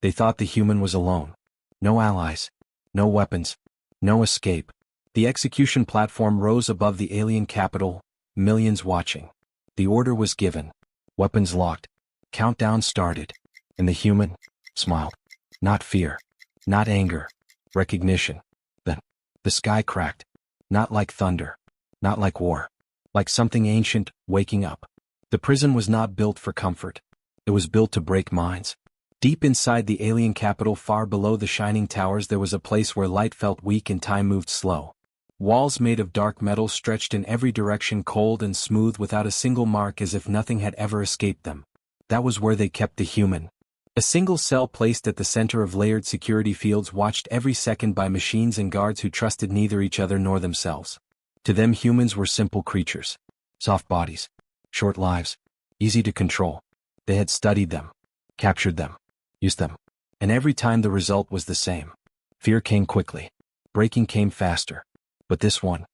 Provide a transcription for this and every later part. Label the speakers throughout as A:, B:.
A: They thought the human was alone. No allies. No weapons. No escape. The execution platform rose above the alien capital, millions watching. The order was given. Weapons locked. Countdown started. And the human smiled. Not fear. Not anger. Recognition. Then, the sky cracked. Not like thunder. Not like war. Like something ancient, waking up. The prison was not built for comfort. It was built to break minds. Deep inside the alien capital, far below the shining towers, there was a place where light felt weak and time moved slow. Walls made of dark metal stretched in every direction, cold and smooth, without a single mark, as if nothing had ever escaped them. That was where they kept the human. A single cell placed at the center of layered security fields, watched every second by machines and guards who trusted neither each other nor themselves. To them, humans were simple creatures. Soft bodies. Short lives. Easy to control. They had studied them. Captured them. Used them. And every time the result was the same. Fear came quickly. Breaking came faster. But this one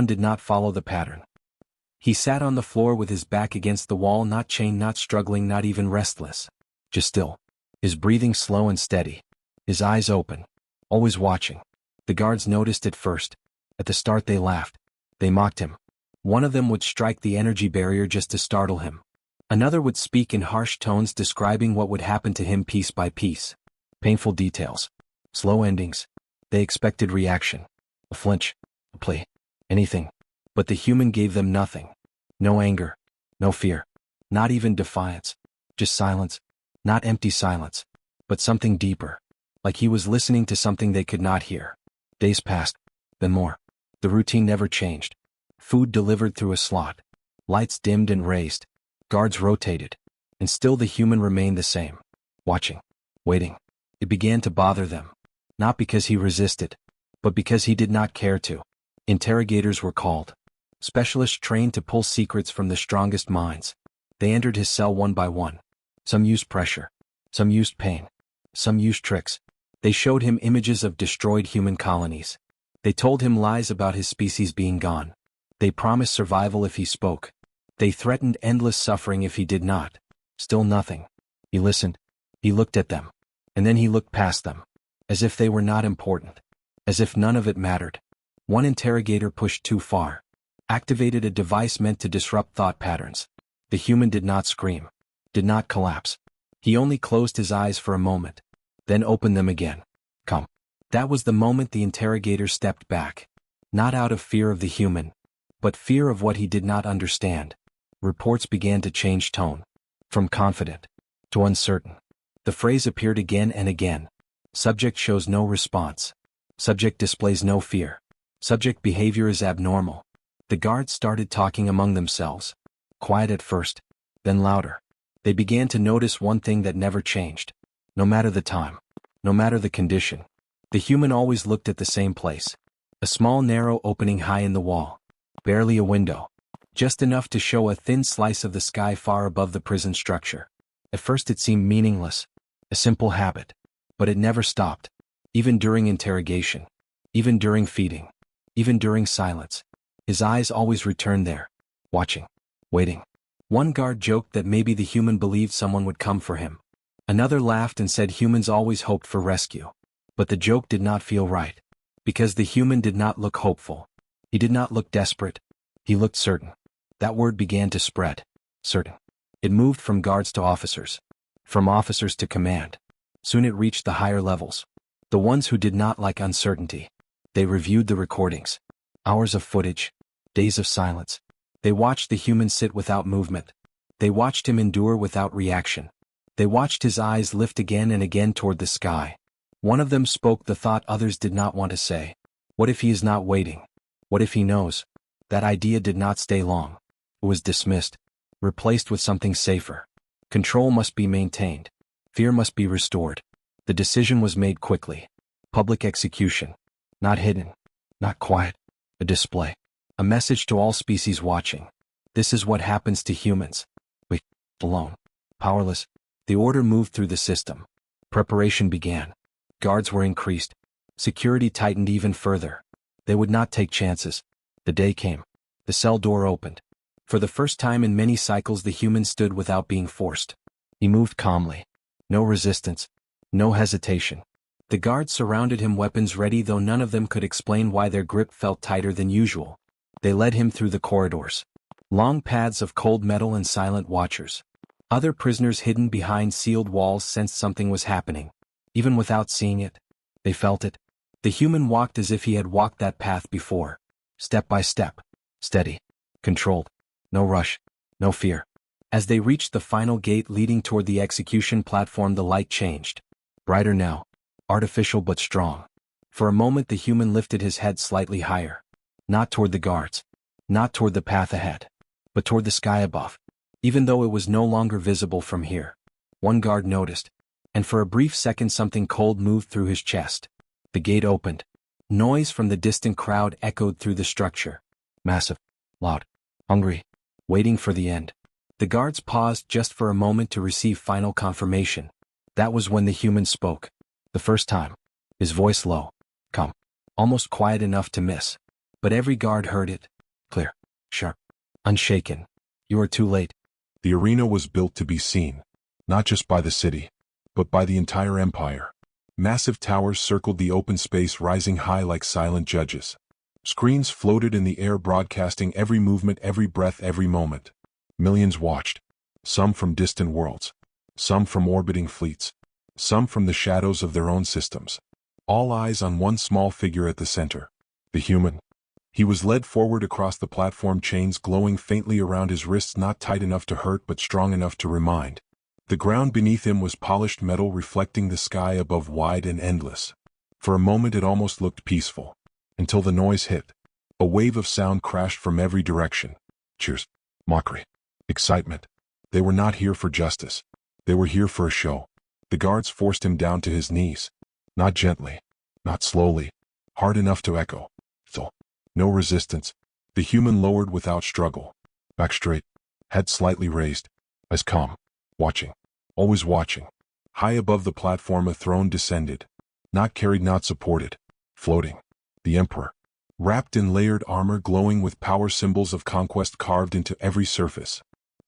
A: did not follow the pattern. He sat on the floor with his back against the wall, not chained, not struggling, not even restless. Just still. His breathing slow and steady. His eyes open. Always watching. The guards noticed it first. At the start they laughed. They mocked him. One of them would strike the energy barrier just to startle him. Another would speak in harsh tones, describing what would happen to him piece by piece. Painful details. Slow endings. They expected reaction. A flinch. A plea. Anything. But the human gave them nothing. No anger. No fear. Not even defiance. Just silence. Not empty silence. But something deeper. Like he was listening to something they could not hear. Days passed. Then more. The routine never changed. Food delivered through a slot. Lights dimmed and raised. Guards rotated. And still the human remained the same. Watching. Waiting. It began to bother them. Not because he resisted. But because he did not care to. Interrogators were called. Specialists trained to pull secrets from the strongest minds. They entered his cell one by one. Some used pressure. Some used pain. Some used tricks. They showed him images of destroyed human colonies. They told him lies about his species being gone. They promised survival if he spoke. They threatened endless suffering if he did not. Still nothing. He listened. He looked at them. And then he looked past them. As if they were not important. As if none of it mattered. One interrogator pushed too far. Activated a device meant to disrupt thought patterns. The human did not scream. Did not collapse. He only closed his eyes for a moment. Then opened them again. Come. That was the moment the interrogator stepped back. Not out of fear of the human. But fear of what he did not understand. Reports began to change tone. From confident to uncertain. The phrase appeared again and again. Subject shows no response. Subject displays no fear. Subject behavior is abnormal. The guards started talking among themselves. Quiet at first. Then louder. They began to notice one thing that never changed. No matter the time. No matter the condition. The human always looked at the same place. A small narrow opening high in the wall. Barely a window. Just enough to show a thin slice of the sky far above the prison structure. At first it seemed meaningless. A simple habit. But it never stopped. Even during interrogation. Even during feeding. Even during silence. His eyes always returned there. Watching. Waiting. One guard joked that maybe the human believed someone would come for him. Another laughed and said humans always hoped for rescue. But the joke did not feel right. Because the human did not look hopeful. He did not look desperate. He looked certain. That word began to spread. Certain. It moved from guards to officers. From officers to command. Soon it reached the higher levels. The ones who did not like uncertainty. They reviewed the recordings. Hours of footage. Days of silence. They watched the human sit without movement. They watched him endure without reaction. They watched his eyes lift again and again toward the sky. One of them spoke the thought others did not want to say. What if he is not waiting? What if he knows? That idea did not stay long. It was dismissed. Replaced with something safer. Control must be maintained. Fear must be restored. The decision was made quickly. Public execution. Not hidden. Not quiet. A display. A message to all species watching. This is what happens to humans. We, alone. Powerless. The order moved through the system. Preparation began. Guards were increased. Security tightened even further. They would not take chances. The day came. The cell door opened. For the first time in many cycles the human stood without being forced. He moved calmly. No resistance. No hesitation. The guards surrounded him, weapons ready, though none of them could explain why their grip felt tighter than usual. They led him through the corridors. Long paths of cold metal and silent watchers. Other prisoners hidden behind sealed walls sensed something was happening. Even without seeing it, they felt it. The human walked as if he had walked that path before. Step by step. Steady. Controlled. No rush. No fear. As they reached the final gate leading toward the execution platform, the light changed. Brighter now. Artificial but strong. For a moment the human lifted his head slightly higher. Not toward the guards. Not toward the path ahead. But toward the sky above. Even though it was no longer visible from here. One guard noticed. And for a brief second something cold moved through his chest. The gate opened. Noise from the distant crowd echoed through the structure. Massive. Loud. Hungry. Waiting for the end. The guards paused just for a moment to receive final confirmation. That was when the human spoke. The first time. His voice low. Calm. Almost quiet enough to miss. But every guard heard it. Clear. Sharp. Unshaken. You are too late.
B: The arena was built to be seen. Not just by the city. But by the entire empire. Massive towers circled the open space, rising high like silent judges. Screens floated in the air, broadcasting every movement, every breath, every moment. Millions watched. Some from distant worlds. Some from orbiting fleets. Some from the shadows of their own systems. All eyes on one small figure at the center. The human. He was led forward across the platform, chains glowing faintly around his wrists, not tight enough to hurt but strong enough to remind. The ground beneath him was polished metal, reflecting the sky above, wide and endless. For a moment it almost looked peaceful. Until the noise hit. A wave of sound crashed from every direction. Cheers. Mockery. Excitement. They were not here for justice. They were here for a show. The guards forced him down to his knees. Not gently. Not slowly. Hard enough to echo. So. No resistance. The human lowered without struggle. Back straight. Head slightly raised. Eyes calm. Watching. Always watching. High above the platform a throne descended. Not carried, not supported. Floating. The emperor. Wrapped in layered armor, glowing with power symbols of conquest carved into every surface.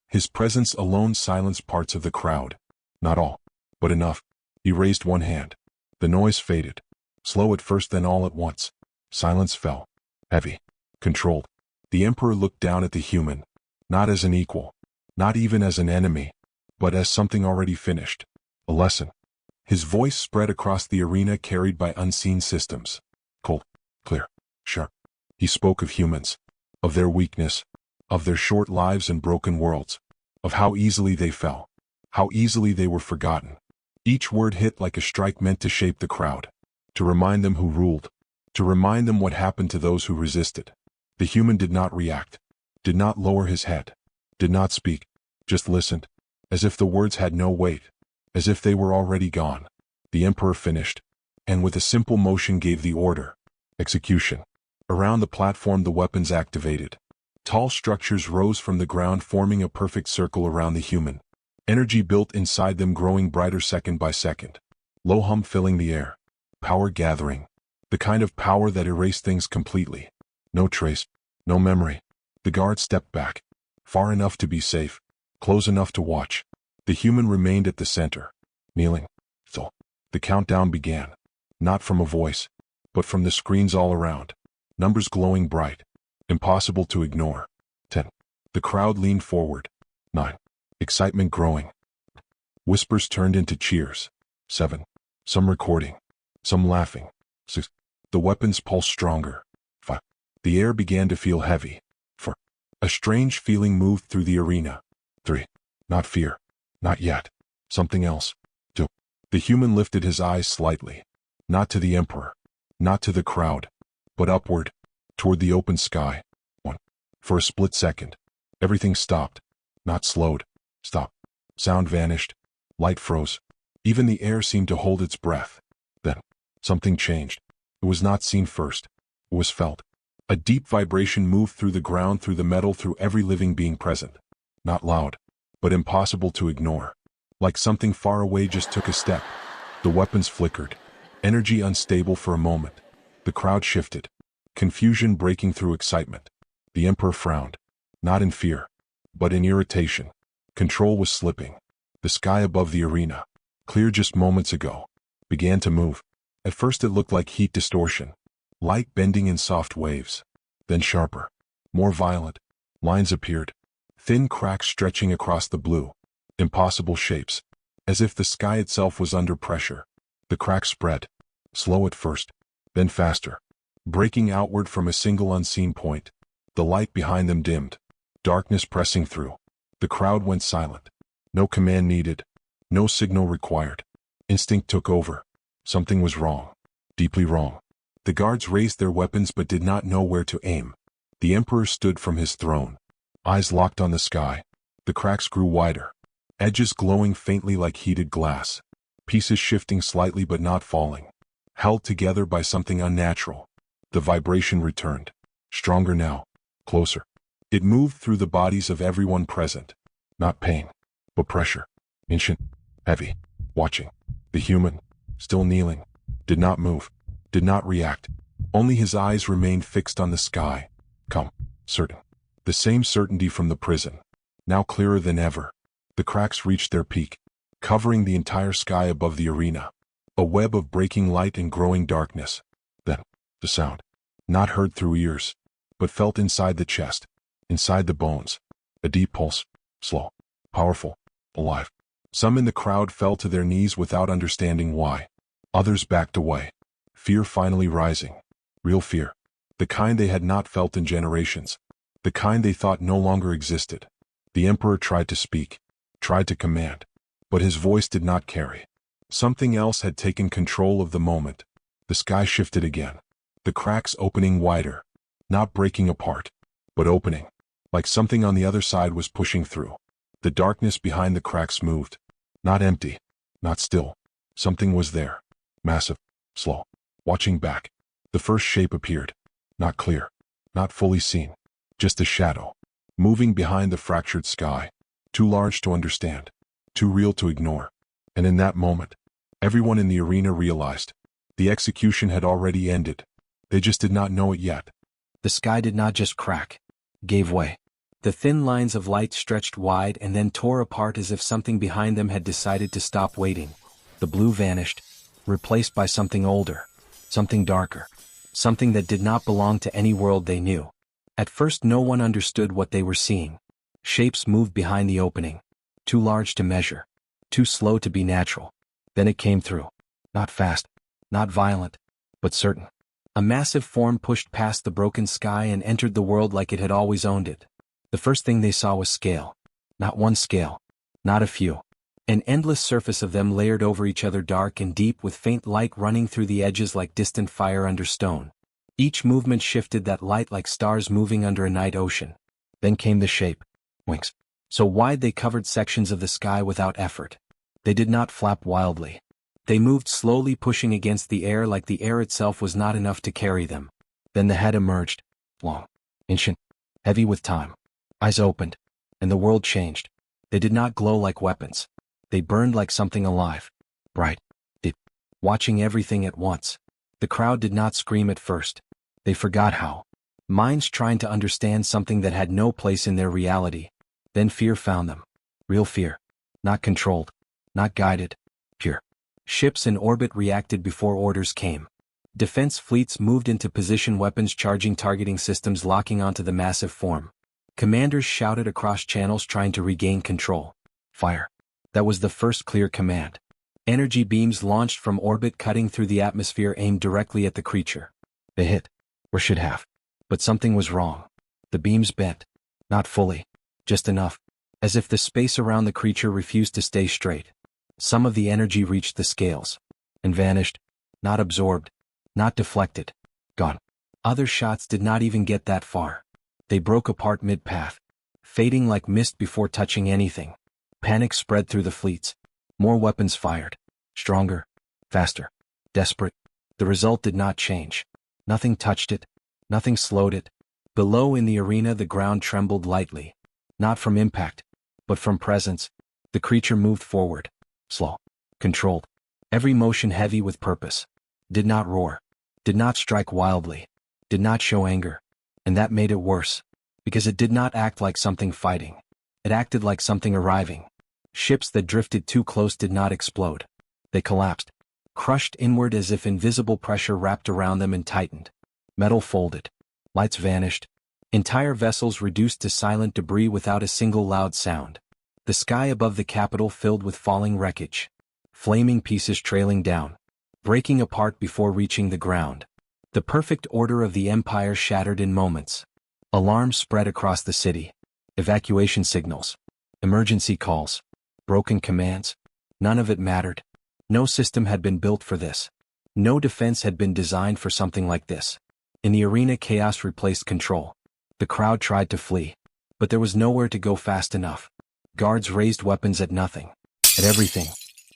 B: His presence alone silenced parts of the crowd. Not all. But enough. He raised one hand. The noise faded. Slow at first, then all at once. Silence fell. Heavy. Controlled. The emperor looked down at the human. Not as an equal. Not even as an enemy. But as something already finished. A lesson. His voice spread across the arena, carried by unseen systems. Cold. Clear. Sharp. He spoke of humans. Of their weakness. Of their short lives and broken worlds. Of how easily they fell. How easily they were forgotten. Each word hit like a strike, meant to shape the crowd. To remind them who ruled. To remind them what happened to those who resisted. The human did not react. Did not lower his head. Did not speak. Just listened. As if the words had no weight. As if they were already gone. The emperor finished. And with a simple motion gave the order. Execution. Around the platform the weapons activated. Tall structures rose from the ground, forming a perfect circle around the human. Energy built inside them, growing brighter second by second. Low hum filling the air. Power gathering. The kind of power that erased things completely. No trace. No memory. The guard stepped back. Far enough to be safe. Close enough to watch. The human remained at the center. Kneeling. So. The countdown began. Not from a voice. But from the screens all around. Numbers glowing bright. Impossible to ignore. 10. The crowd leaned forward. 9. Excitement growing. Whispers turned into cheers. 7. Some recording. Some laughing. 6. The weapons pulsed stronger. 5. The air began to feel heavy. 4. A strange feeling moved through the arena. 3. Not fear. Not yet. Something else. 2. The human lifted his eyes slightly. Not to the emperor. Not to the crowd. But upward. Toward the open sky. 1. For a split second. Everything stopped. Not slowed. Stopped. Sound vanished. Light froze. Even the air seemed to hold its breath. Then. Something changed. It was not seen first. It was felt. A deep vibration moved through the ground, through the metal, through every living being present. Not loud. But impossible to ignore. Like something far away just took a step. The weapons flickered. Energy unstable for a moment. The crowd shifted. Confusion breaking through excitement. The emperor frowned. Not in fear. But in irritation. Control was slipping. The sky above the arena. Clear just moments ago. began to move. At first it looked like heat distortion. Light bending in soft waves. Then sharper. More violent. Lines appeared. Thin cracks stretching across the blue. Impossible shapes. As if the sky itself was under pressure. The cracks spread. Slow at first. Then faster. Breaking outward from a single unseen point. The light behind them dimmed. Darkness pressing through. The crowd went silent. No command needed. No signal required. Instinct took over. Something was wrong. Deeply wrong. The guards raised their weapons but did not know where to aim. The emperor stood from his throne. Eyes locked on the sky. The cracks grew wider. Edges glowing faintly like heated glass. Pieces shifting slightly but not falling. Held together by something unnatural. The vibration returned. Stronger now. Closer. It moved through the bodies of everyone present. Not pain, but pressure. Ancient. Heavy. Watching. The human, still kneeling, did not move, did not react. Only his eyes remained fixed on the sky. Calm. Certain. The same certainty from the prison. Now clearer than ever. The cracks reached their peak, covering the entire sky above the arena. A web of breaking light and growing darkness. Then, the sound. Not heard through ears, but felt inside the chest, inside the bones. A deep pulse. Slow. Powerful. Alive. Some in the crowd fell to their knees without understanding why. Others backed away. Fear finally rising. Real fear. The kind they had not felt in generations. The kind they thought no longer existed. The emperor tried to speak. Tried to command. But his voice did not carry. Something else had taken control of the moment. The sky shifted again. The cracks opening wider. Not breaking apart, but opening. Like something on the other side was pushing through. The darkness behind the cracks moved. Not empty. Not still. Something was there. Massive. Slow. Watching back. The first shape appeared. Not clear. Not fully seen. Just a shadow. Moving behind the fractured sky. Too large to understand. Too real to ignore. And in that moment, everyone in the arena realized. The execution had already ended. They just did not know it yet.
A: The sky did not just crack. Gave way. The thin lines of light stretched wide and then tore apart as if something behind them had decided to stop waiting. The blue vanished, replaced by something older, something darker, something that did not belong to any world they knew. At first no one understood what they were seeing. Shapes moved behind the opening, too large to measure, too slow to be natural. Then it came through. Not fast, not violent, but certain. A massive form pushed past the broken sky and entered the world like it had always owned it. The first thing they saw was scale. Not one scale. Not a few. An endless surface of them layered over each other, dark and deep, with faint light running through the edges like distant fire under stone. Each movement shifted that light like stars moving under a night ocean. Then came the shape. Wings. So wide they covered sections of the sky without effort. They did not flap wildly. They moved slowly, pushing against the air like the air itself was not enough to carry them. Then the head emerged. Long. Ancient. Heavy with time. Eyes opened. And the world changed. They did not glow like weapons. They burned like something alive. Bright. Deep. Watching everything at once. The crowd did not scream at first. They forgot how. Minds trying to understand something that had no place in their reality. Then fear found them. Real fear. Not controlled. Not guided. Pure. Ships in orbit reacted before orders came. Defense fleets moved into position, weapons charging, targeting systems locking onto the massive form. Commanders shouted across channels trying to regain control. Fire. That was the first clear command. Energy beams launched from orbit, cutting through the atmosphere, aimed directly at the creature. They hit. Or should have. But something was wrong. The beams bent. Not fully. Just enough. As if the space around the creature refused to stay straight. Some of the energy reached the scales. And vanished. Not absorbed. Not deflected. Gone. Other shots did not even get that far. They broke apart mid-path. Fading like mist before touching anything. Panic spread through the fleets. More weapons fired. Stronger. Faster. Desperate. The result did not change. Nothing touched it. Nothing slowed it. Below in the arena the ground trembled lightly. Not from impact, but from presence. The creature moved forward. Slow. Controlled. Every motion heavy with purpose. Did not roar. Did not strike wildly. Did not show anger. And that made it worse. Because it did not act like something fighting. It acted like something arriving. Ships that drifted too close did not explode. They collapsed. crushed inward as if invisible pressure wrapped around them and tightened. Metal folded. Lights vanished. Entire vessels reduced to silent debris without a single loud sound. The sky above the capital filled with falling wreckage. Flaming pieces trailing down, breaking apart before reaching the ground. The perfect order of the empire shattered in moments. Alarms spread across the city. Evacuation signals. Emergency calls. Broken commands. None of it mattered. No system had been built for this. No defense had been designed for something like this. In the arena, chaos replaced control. The crowd tried to flee, but there was nowhere to go fast enough. Guards raised weapons at nothing. At everything.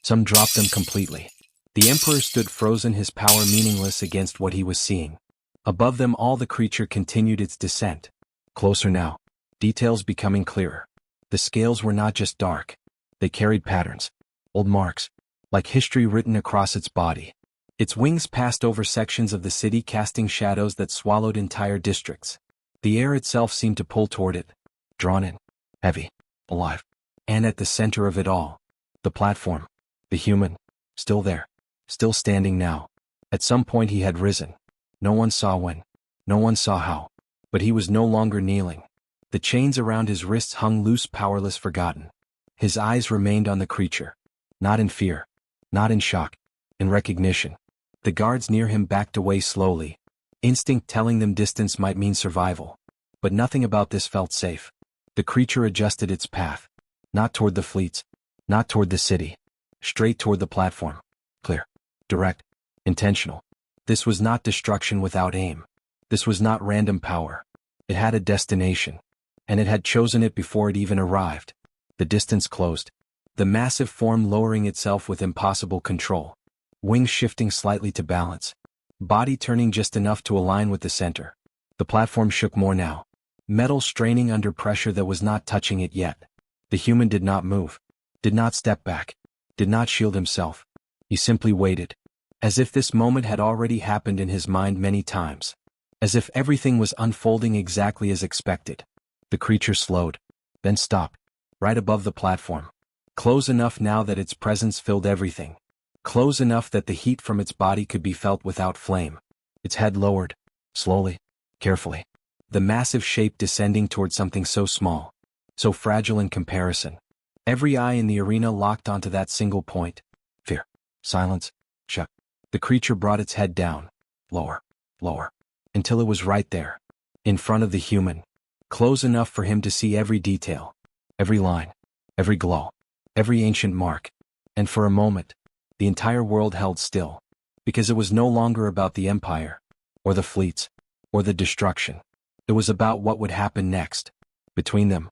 A: Some dropped them completely. The Emperor stood frozen, his power meaningless against what he was seeing. Above them all, the creature continued its descent. Closer now. Details becoming clearer. The scales were not just dark. They carried patterns. Old marks. Like history written across its body. Its wings passed over sections of the city, casting shadows that swallowed entire districts. The air itself seemed to pull toward it. Drawn in. Heavy. Alive. And at the center of it all. The platform. The human. Still there. Still standing now. At some point he had risen. No one saw when. No one saw how. But he was no longer kneeling. The chains around his wrists hung loose, powerless, forgotten. His eyes remained on the creature. Not in fear. Not in shock. In recognition. The guards near him backed away slowly. Instinct telling them distance might mean survival. But nothing about this felt safe. The creature adjusted its path. Not toward the fleets. Not toward the city. Straight toward the platform. Clear. Direct. Intentional. This was not destruction without aim. This was not random power. It had a destination. And it had chosen it before it even arrived. The distance closed. The massive form lowering itself with impossible control. Wings shifting slightly to balance. Body turning just enough to align with the center. The platform shook more now. Metal straining under pressure that was not touching it yet. The human did not move. Did not step back. Did not shield himself. He simply waited. As if this moment had already happened in his mind many times. As if everything was unfolding exactly as expected. The creature slowed. Then stopped. Right above the platform. Close enough now that its presence filled everything. Close enough that the heat from its body could be felt without flame. Its head lowered. Slowly. Carefully. The massive shape descending toward something so small. So fragile in comparison. Every eye in the arena locked onto that single point. Fear. Silence. Shock. The creature brought its head down. Lower. Lower. Until it was right there. In front of the human. Close enough for him to see every detail. Every line. Every glow. Every ancient mark. And for a moment, the entire world held still. Because it was no longer about the empire. Or the fleets. Or the destruction. It was about what would happen next. Between them.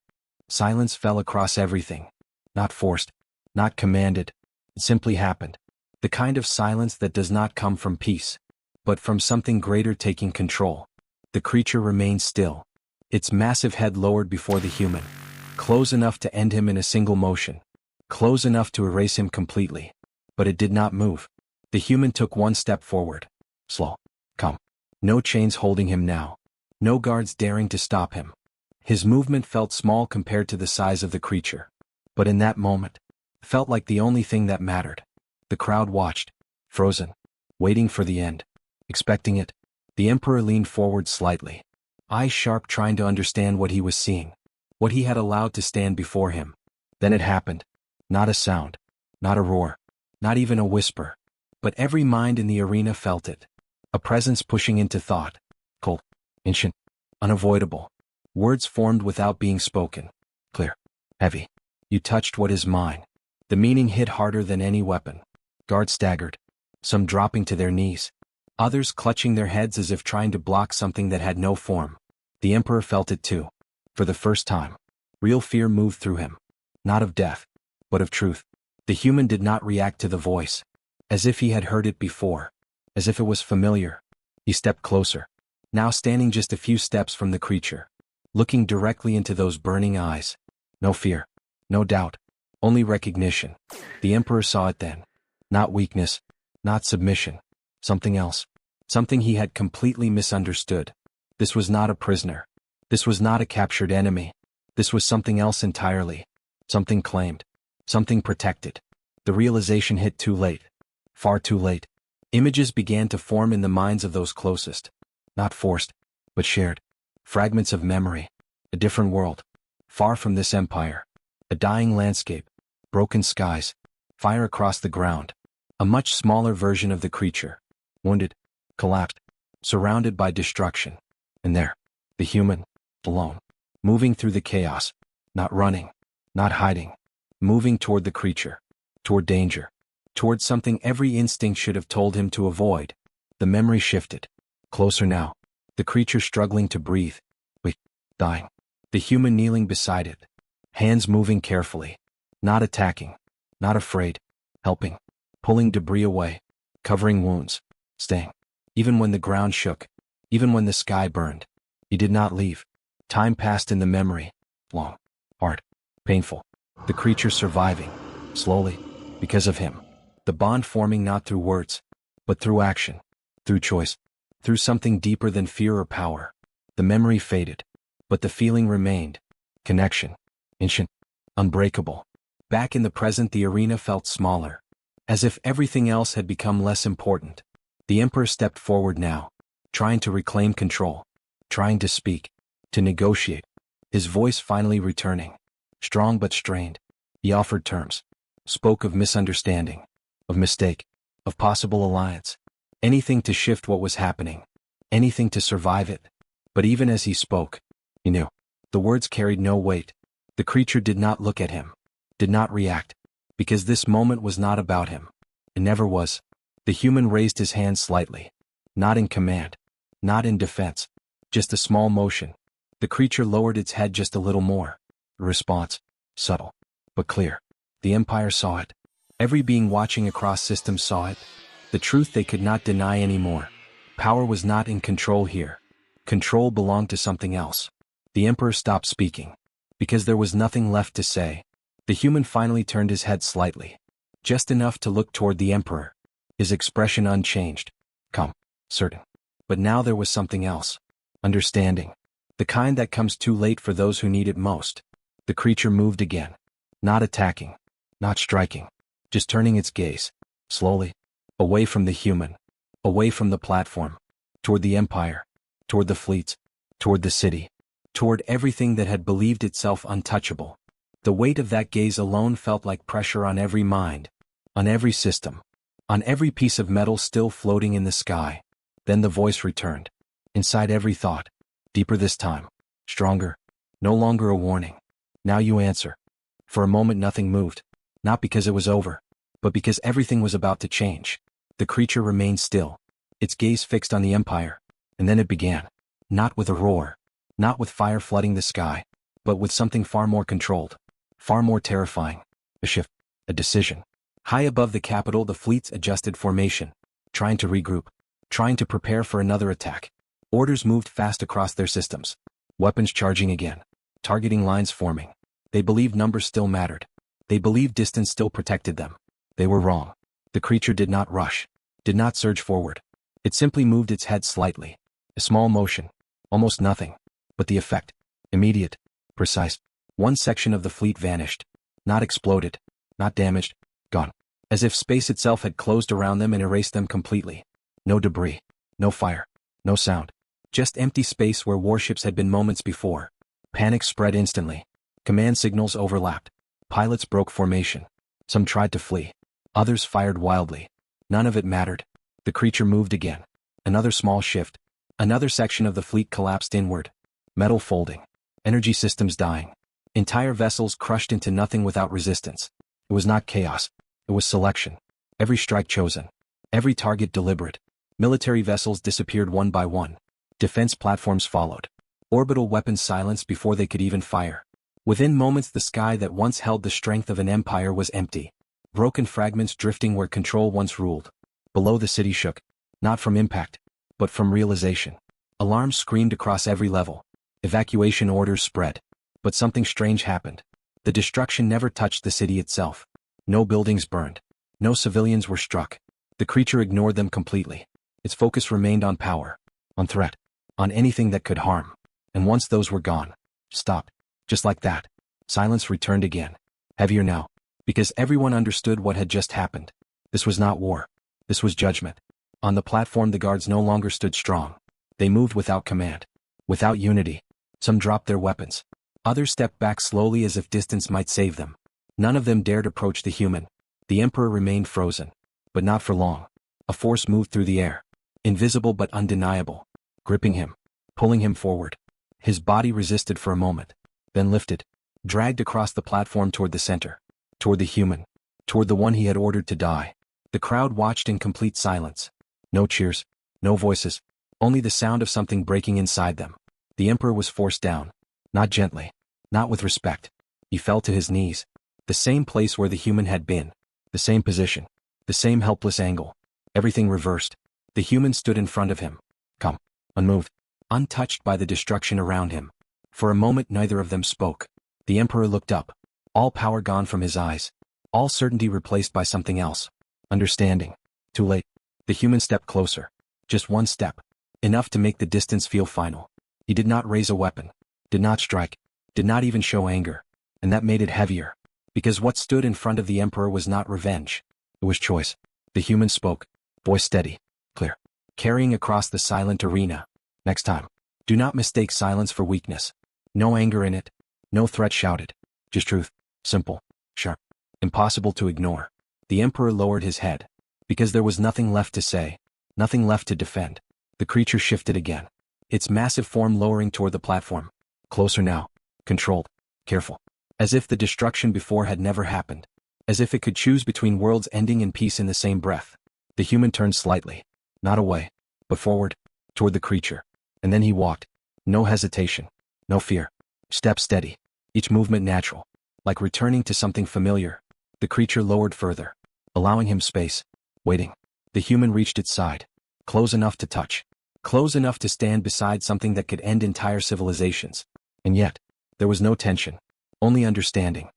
A: Silence fell across everything. Not forced. Not commanded. It simply happened. The kind of silence that does not come from peace. But from something greater taking control. The creature remained still. Its massive head lowered before the human. Close enough to end him in a single motion. Close enough to erase him completely. But it did not move. The human took one step forward. Slow. Calm. No chains holding him now. No guards daring to stop him. His movement felt small compared to the size of the creature. But in that moment, felt like the only thing that mattered. The crowd watched. Frozen. Waiting for the end. Expecting it. The Emperor leaned forward slightly. Eyes sharp, trying to understand what he was seeing. What he had allowed to stand before him. Then it happened. Not a sound. Not a roar. Not even a whisper. But every mind in the arena felt it. A presence pushing into thought. Cold. Ancient. Unavoidable. Words formed without being spoken. Clear. Heavy. You touched what is mine. The meaning hit harder than any weapon. Guards staggered. Some dropping to their knees. Others clutching their heads as if trying to block something that had no form. The Emperor felt it too. For the first time. Real fear moved through him. Not of death. But of truth. The human did not react to the voice. As if he had heard it before. As if it was familiar. He stepped closer. Now standing just a few steps from the creature. Looking directly into those burning eyes. No fear. No doubt. Only recognition. The Emperor saw it then. Not weakness. Not submission. Something else. Something he had completely misunderstood. This was not a prisoner. This was not a captured enemy. This was something else entirely. Something claimed. Something protected. The realization hit too late. Far too late. Images began to form in the minds of those closest. Not forced, but shared. Fragments of memory. A different world. Far from this empire. A dying landscape. Broken skies. Fire across the ground. A much smaller version of the creature. Wounded. Collapsed. Surrounded by destruction. And there. The human. Alone. Moving through the chaos. Not running. Not hiding. Moving toward the creature. Toward danger. Toward something every instinct should have told him to avoid. The memory shifted. Closer now. The creature struggling to breathe. Wait. Dying. The human kneeling beside it. Hands moving carefully. Not attacking. Not afraid. Helping. Pulling debris away. Covering wounds. Staying. Even when the ground shook. Even when the sky burned. He did not leave. Time passed in the memory. Long. Hard. Painful. The creature surviving. Slowly. Because of him. The bond forming not through words, but through action. Through choice. Through something deeper than fear or power. The memory faded. But the feeling remained. Connection. Ancient. Unbreakable. Back in the present, the arena felt smaller. As if everything else had become less important. The Emperor stepped forward now. Trying to reclaim control. Trying to speak. To negotiate. His voice finally returning. Strong but strained. He offered terms. Spoke of misunderstanding. Of mistake. Of possible alliance. Anything to shift what was happening. Anything to survive it. But even as he spoke, he knew. The words carried no weight. The creature did not look at him. Did not react. Because this moment was not about him. It never was. The human raised his hand slightly. Not in command. Not in defense. Just a small motion. The creature lowered its head just a little more. A response. Subtle. But clear. The Empire saw it. Every being watching across systems saw it. The truth they could not deny anymore. Power was not in control here. Control belonged to something else. The Emperor stopped speaking. Because there was nothing left to say. The human finally turned his head slightly. Just enough to look toward the Emperor. His expression unchanged. Calm. Certain. But now there was something else. Understanding. The kind that comes too late for those who need it most. The creature moved again. Not attacking. Not striking. Just turning its gaze. Slowly. Away from the human. Away from the platform. Toward the Empire. Toward the fleets. Toward the city. Toward everything that had believed itself untouchable. The weight of that gaze alone felt like pressure on every mind. On every system. On every piece of metal still floating in the sky. Then the voice returned. Inside every thought. Deeper this time. Stronger. No longer a warning. Now you answer. For a moment nothing moved. Not because it was over. But because everything was about to change. The creature remained still. Its gaze fixed on the Empire. And then it began. Not with a roar. Not with fire flooding the sky. But with something far more controlled. Far more terrifying. A shift. A decision. High above the capital, the fleets adjusted formation. Trying to regroup. Trying to prepare for another attack. Orders moved fast across their systems. Weapons charging again. Targeting lines forming. They believed numbers still mattered. They believed distance still protected them. They were wrong. The creature did not rush. Did not surge forward. It simply moved its head slightly. A small motion. Almost nothing. But the effect. Immediate. Precise. One section of the fleet vanished. Not exploded. Not damaged. Gone. As if space itself had closed around them and erased them completely. No debris. No fire. No sound. Just empty space where warships had been moments before. Panic spread instantly. Command signals overlapped. Pilots broke formation. Some tried to flee. Others fired wildly. None of it mattered. The creature moved again. Another small shift. Another section of the fleet collapsed inward. Metal folding. Energy systems dying. Entire vessels crushed into nothing without resistance. It was not chaos. It was selection. Every strike chosen. Every target deliberate. Military vessels disappeared one by one. Defense platforms followed. Orbital weapons silenced before they could even fire. Within moments the sky that once held the strength of an empire was empty. Broken fragments drifting where control once ruled. Below the city shook. Not from impact, but from realization. Alarms screamed across every level. Evacuation orders spread. But something strange happened. The destruction never touched the city itself. No buildings burned. No civilians were struck. The creature ignored them completely. Its focus remained on power. On threat. On anything that could harm. And once those were gone. Stopped. Just like that. Silence returned again. Heavier now. Because everyone understood what had just happened. This was not war. This was judgment. On the platform the guards no longer stood strong. They moved without command. Without unity. Some dropped their weapons. Others stepped back slowly as if distance might save them. None of them dared approach the human. The Emperor remained frozen. But not for long. A force moved through the air. Invisible but undeniable. Gripping him. Pulling him forward. His body resisted for a moment. Then lifted. Dragged across the platform toward the center. Toward the human. Toward the one he had ordered to die. The crowd watched in complete silence. No cheers. No voices. Only the sound of something breaking inside them. The Emperor was forced down. Not gently. Not with respect. He fell to his knees. The same place where the human had been. The same position. The same helpless angle. Everything reversed. The human stood in front of him. Calm. Unmoved. Untouched by the destruction around him. For a moment neither of them spoke. The Emperor looked up. All power gone from his eyes. All certainty replaced by something else. Understanding. Too late. The human stepped closer. Just one step. Enough to make the distance feel final. He did not raise a weapon. Did not strike. Did not even show anger. And that made it heavier. Because what stood in front of the Emperor was not revenge. It was choice. The human spoke. Voice steady. Clear. Carrying across the silent arena. Next time. Do not mistake silence for weakness. No anger in it. No threat shouted. Just truth. Simple. Sharp. Impossible to ignore. The Emperor lowered his head. Because there was nothing left to say. Nothing left to defend. The creature shifted again. Its massive form lowering toward the platform. Closer now. Controlled. Careful. As if the destruction before had never happened. As if it could choose between worlds ending in peace in the same breath. The human turned slightly. Not away. But forward. Toward the creature. And then he walked. No hesitation. No fear. Step steady. Each movement natural. Like returning to something familiar. The creature lowered further. Allowing him space. Waiting. The human reached its side. Close enough to touch. Close enough to stand beside something that could end entire civilizations. And yet, there was no tension. Only understanding.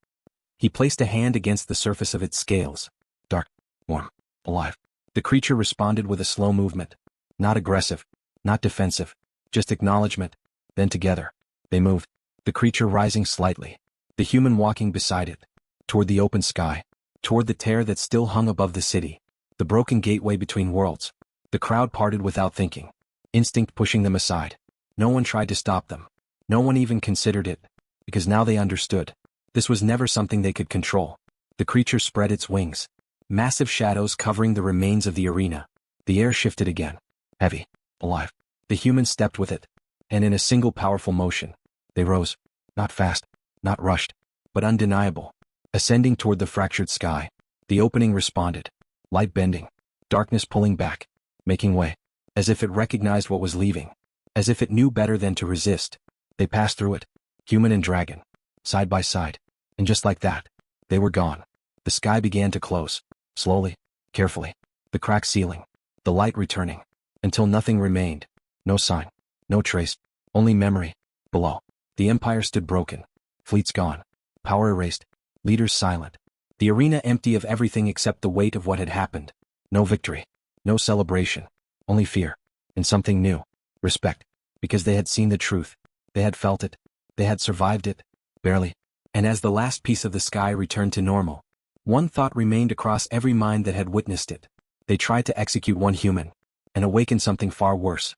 A: He placed a hand against the surface of its scales. Dark. Warm. Alive. The creature responded with a slow movement. Not aggressive. Not defensive. Just acknowledgement. Then together. They moved. The creature rising slightly. The human walking beside it. Toward the open sky. Toward the tear that still hung above the city. The broken gateway between worlds. The crowd parted without thinking. Instinct pushing them aside. No one tried to stop them. No one even considered it. Because now they understood. This was never something they could control. The creature spread its wings. Massive shadows covering the remains of the arena. The air shifted again. Heavy. Alive. The human stepped with it. And in a single powerful motion. They rose. Not fast. Not rushed. But undeniable. Ascending toward the fractured sky. The opening responded. Light bending. Darkness pulling back. Making way. As if it recognized what was leaving. As if it knew better than to resist. They passed through it. Human and dragon. Side by side. And just like that. They were gone. The sky began to close. Slowly. Carefully. The cracked ceiling. The light returning. Until nothing remained. No sign. No trace. Only memory. Below. The empire stood broken. Fleets gone. Power erased. Leaders silent. The arena empty of everything except the weight of what had happened. No victory. No celebration. Only fear. And something new. Respect. Because they had seen the truth. They had felt it. They had survived it. Barely. And as the last piece of the sky returned to normal, one thought remained across every mind that had witnessed it. They tried to execute one human. And awaken something far worse.